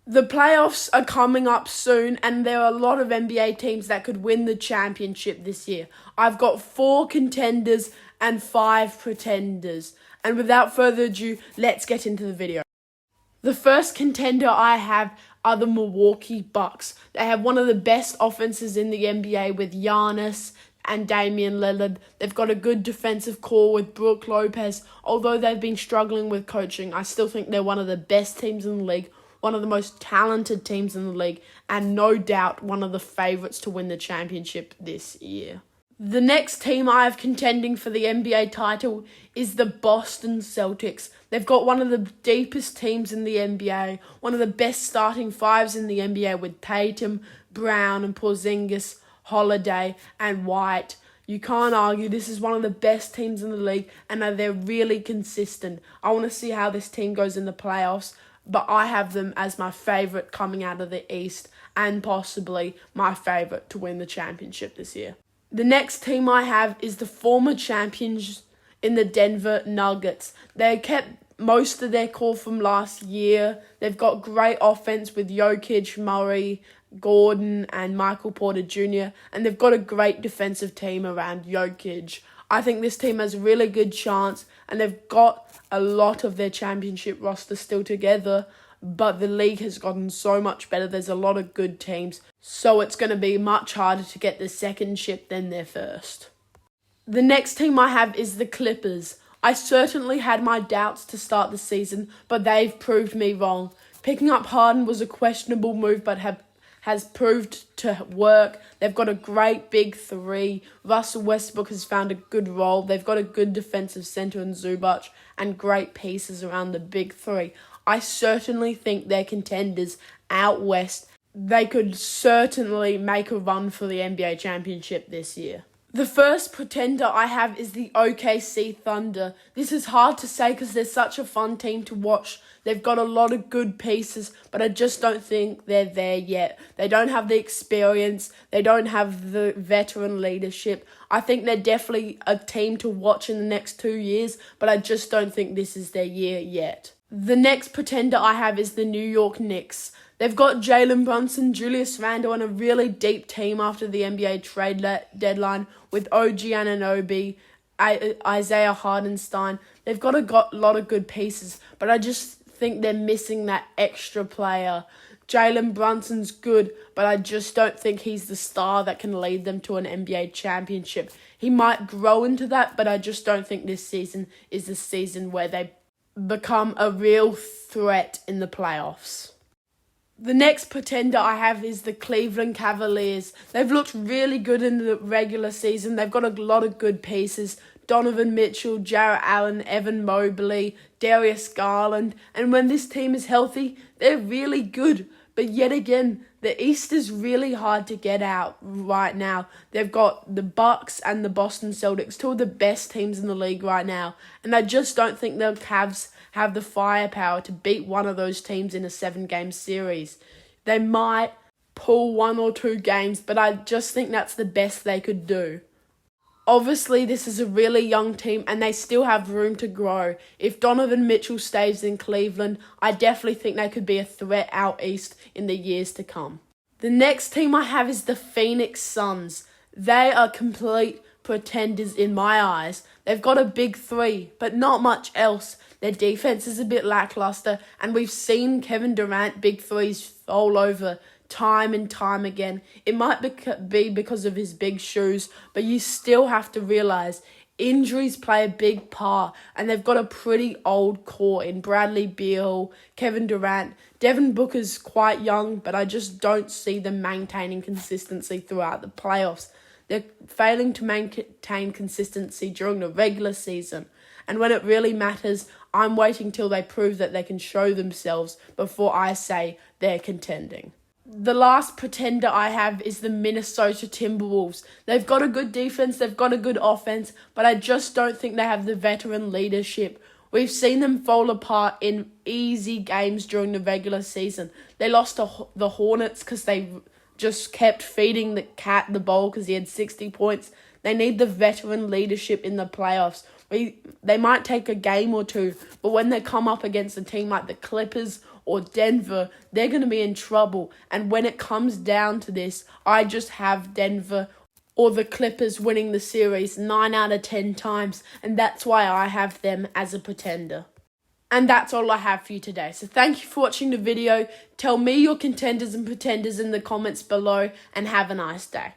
The playoffs are coming up soon, and there are a lot of NBA teams that could win the championship this year. I've got 4 contenders and 5 pretenders. And without further ado, let's get into the video. The first contender I have are the Milwaukee Bucks. They have one of the best offenses in the NBA with Giannis and Damian Lillard. They've got a good defensive core with Brook Lopez. Although they've been struggling with coaching, I still think they're one of the best teams in the league, one of the most talented teams in the league, and no doubt one of the favourites to win the championship this year. The next team I have contending for the NBA title is the Boston Celtics. They've got one of the deepest teams in the NBA, one of the best starting fives in the NBA with Tatum, Brown and Porzingis, Holiday and White. You can't argue this is one of the best teams in the league, and they're really consistent. I want to see how this team goes in the playoffs, but I have them as my favourite coming out of the East and possibly my favourite to win the championship this year. The next team I have is the former champions in the Denver Nuggets. They kept most of their core from last year. They've got great offense with Jokic, Murray, Gordon and Michael Porter Jr. And they've got a great defensive team around Jokic. I think this team has a really good chance, and they've got a lot of their championship roster still together, but the league has gotten so much better. There's a lot of good teams, so it's going to be much harder to get the second chip than their first. The next team I have is the Clippers. I certainly had my doubts to start the season, but they've proved me wrong. Picking up Harden was a questionable move, but has proved to work. They've got a great big three. Russell Westbrook has found a good role. They've got a good defensive center in Zubac and great pieces around the big three. I certainly think they're contenders out west. They could certainly make a run for the NBA championship this year. The first pretender I have is the OKC Thunder. This is hard to say because they're such a fun team to watch. They've got a lot of good pieces, but I just don't think they're there yet. They don't have the experience. They don't have the veteran leadership. I think they're definitely a team to watch in the next 2 years, but I just don't think this is their year yet. The next pretender I have is the New York Knicks. They've got Jalen Brunson, Julius Randle, and a really deep team after the NBA trade deadline with OG Anunoby, Isaiah Hardenstein. They've got a lot of good pieces, but I just think they're missing that extra player. Jalen Brunson's good, but I just don't think he's the star that can lead them to an NBA championship. He might grow into that, but I just don't think this season is the season where they become a real threat in the playoffs. The next pretender I have is the Cleveland Cavaliers. They've looked really good in the regular season. They've got a lot of good pieces. Donovan Mitchell, Jarrett Allen, Evan Mobley, Darius Garland. And when this team is healthy, they're really good. But yet again, the East is really hard to get out right now. They've got the Bucks and the Boston Celtics, two of the best teams in the league right now. And I just don't think the Cavs have the firepower to beat one of those teams in a 7-game series. They might pull 1 or 2 games, but I just think that's the best they could do. Obviously, this is a really young team and they still have room to grow. If Donovan Mitchell stays in Cleveland, I definitely think they could be a threat out east in the years to come. The next team I have is the Phoenix Suns. They are complete pretenders in my eyes. They've got a big three, but not much else. Their defense is a bit lackluster, and we've seen Kevin Durant big threes fall over time and time again. It might be because of his big shoes, but you still have to realize injuries play a big part, and they've got a pretty old core in Bradley Beal, Kevin Durant. Devin Booker's quite young, but I just don't see them maintaining consistency throughout the playoffs. They're failing to maintain consistency during the regular season, and when it really matters, I'm waiting till they prove that they can show themselves before I say they're contending. The last pretender I have is the Minnesota Timberwolves. They've got a good defense, they've got a good offense, but I just don't think they have the veteran leadership. We've seen them fall apart in easy games during the regular season. They lost to the Hornets because they just kept feeding the cat the ball because he had 60 points. They need the veteran leadership in the playoffs. They might take a game or two, but when they come up against a team like the Clippers or Denver, they're going to be in trouble. And when it comes down to this, I just have Denver or the Clippers winning the series 9 out of 10 times. And that's why I have them as a pretender. And that's all I have for you today. So thank you for watching the video. Tell me your contenders and pretenders in the comments below, and have a nice day.